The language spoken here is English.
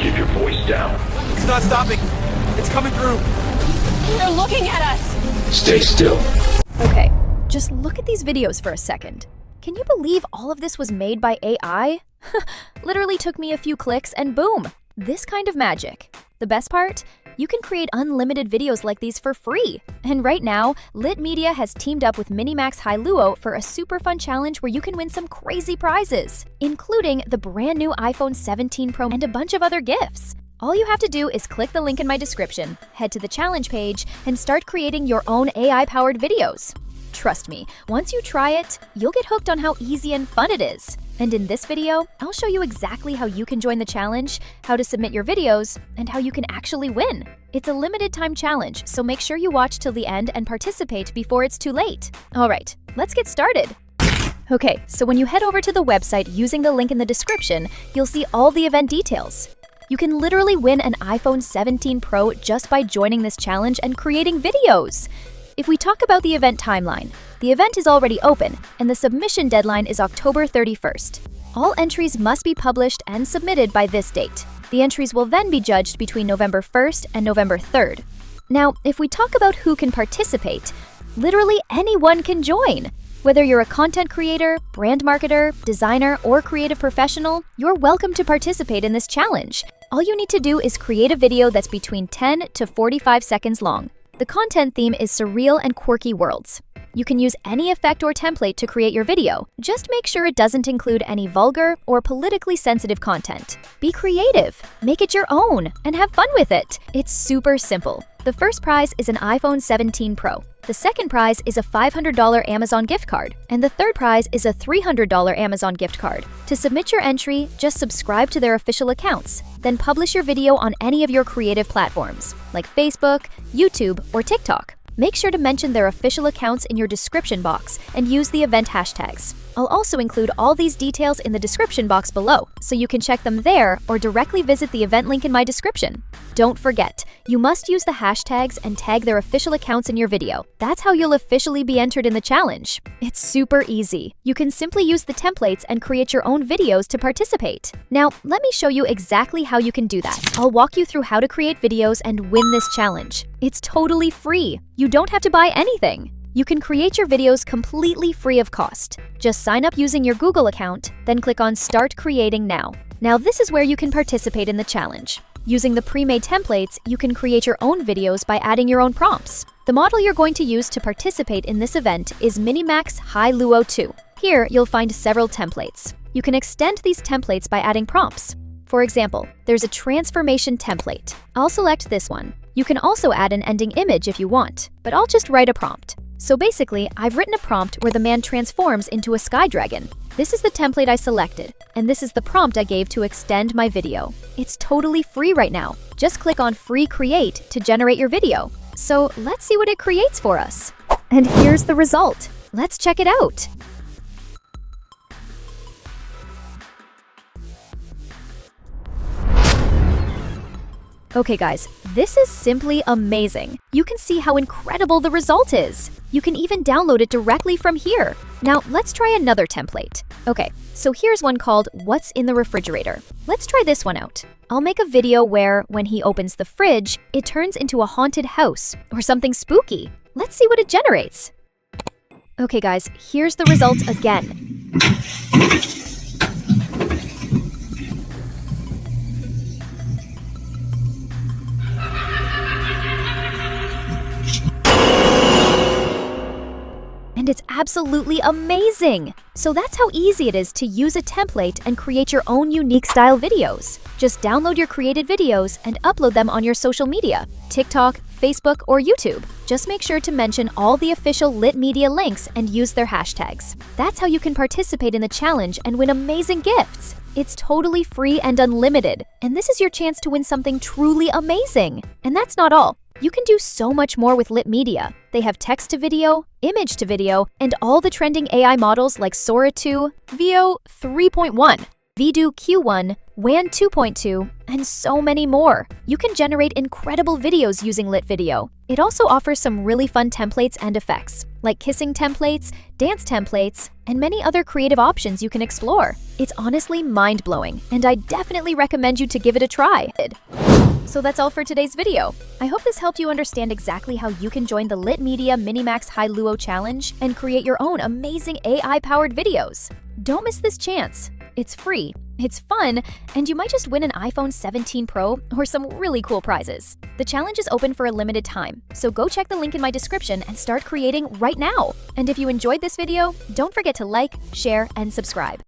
Keep your voice down. It's not stopping. It's coming through. They're looking at us. Stay still. Okay, just look at these videos for a second. Can you believe all of this was made by AI? Literally took me a few clicks and boom, this kind of magic. The best part? You can create unlimited videos like these for free. And right now, LitMedia has teamed up with MiniMax Hailuo for a super fun challenge where you can win some crazy prizes, including the brand new iPhone 17 Pro and a bunch of other gifts. All you have to do is click the link in my description, head to the challenge page, and start creating your own AI-powered videos. Trust me, once you try it, you'll get hooked on how easy and fun it is. And in this video, I'll show you exactly how you can join the challenge, how to submit your videos, and how you can actually win. It's a limited time challenge, so make sure you watch till the end and participate before it's too late. All right, let's get started. Okay, so when you head over to the website using the link in the description, you'll see all the event details. You can literally win an iPhone 17 Pro just by joining this challenge and creating videos. If we talk about the event timeline, the event is already open, and the submission deadline is October 31st. All entries must be published and submitted by this date. The entries will then be judged between November 1st and November 3rd. Now, if we talk about who can participate, literally anyone can join. Whether you're a content creator, brand marketer, designer, or creative professional, you're welcome to participate in this challenge. All you need to do is create a video that's between 10 to 45 seconds long. The content theme is Surreal and Quirky worlds. You can use any effect or template to create your video. Just make sure it doesn't include any vulgar or politically sensitive content. Be creative, make it your own, and have fun with it. It's super simple. The first prize is an iPhone 17 Pro. The second prize is a $500 Amazon gift card. And the third prize is a $300 Amazon gift card. To submit your entry, just subscribe to their official accounts. Then publish your video on any of your creative platforms, like Facebook, YouTube, or TikTok. Make sure to mention their official accounts in your description box and use the event hashtags. I'll also include all these details in the description box below, so you can check them there or directly visit the event link in my description. Don't forget, you must use the hashtags and tag their official accounts in your video. That's how you'll officially be entered in the challenge. It's super easy. You can simply use the templates and create your own videos to participate. Now, let me show you exactly how you can do that. I'll walk you through how to create videos and win this challenge. It's totally free. You don't have to buy anything. You can create your videos completely free of cost. Just sign up using your Google account, then click on Start Creating Now. Now this is where you can participate in the challenge. Using the pre-made templates, you can create your own videos by adding your own prompts. The model you're going to use to participate in this event is MiniMax Hailuo 2. Here, you'll find several templates. You can extend these templates by adding prompts. For example, there's a transformation template. I'll select this one. You can also add an ending image if you want, but I'll just write a prompt. So basically, I've written a prompt where the man transforms into a sky dragon. This is the template I selected, and this is the prompt I gave to extend my video. It's totally free right now. Just click on Free Create to generate your video. So let's see what it creates for us. And here's the result. Let's check it out. Okay guys, this is simply amazing. You can see how incredible the result is. You can even download it directly from here. Now let's try another template. Okay, so here's one called What's in the Refrigerator. Let's try this one out. I'll make a video where, when he opens the fridge, it turns into a haunted house or something spooky. Let's see what it generates. Okay guys, here's the result again. And it's absolutely amazing! So that's how easy it is to use a template and create your own unique style videos. Just download your created videos and upload them on your social media, TikTok, Facebook, or YouTube. Just make sure to mention all the official LitMedia links and use their hashtags. That's how you can participate in the challenge and win amazing gifts. It's totally free and unlimited, and this is your chance to win something truly amazing. And that's not all. You can do so much more with LitMedia. They have text to video, image to video, and all the trending AI models like Sora 2, VIDU 3.1, VIDU Q1, WAN 2.2, and so many more. You can generate incredible videos using LitVideo. It also offers some really fun templates and effects, like kissing templates, dance templates, and many other creative options you can explore. It's honestly mind-blowing, and I definitely recommend you to give it a try. So that's all for today's video. I hope this helped you understand exactly how you can join the LitMedia MiniMax Hailuo challenge and create your own amazing AI-powered videos. Don't miss this chance. It's free, it's fun, and you might just win an iPhone 17 Pro or some really cool prizes. The challenge is open for a limited time, so go check the link in my description and start creating right now. And if you enjoyed this video, don't forget to like, share, and subscribe.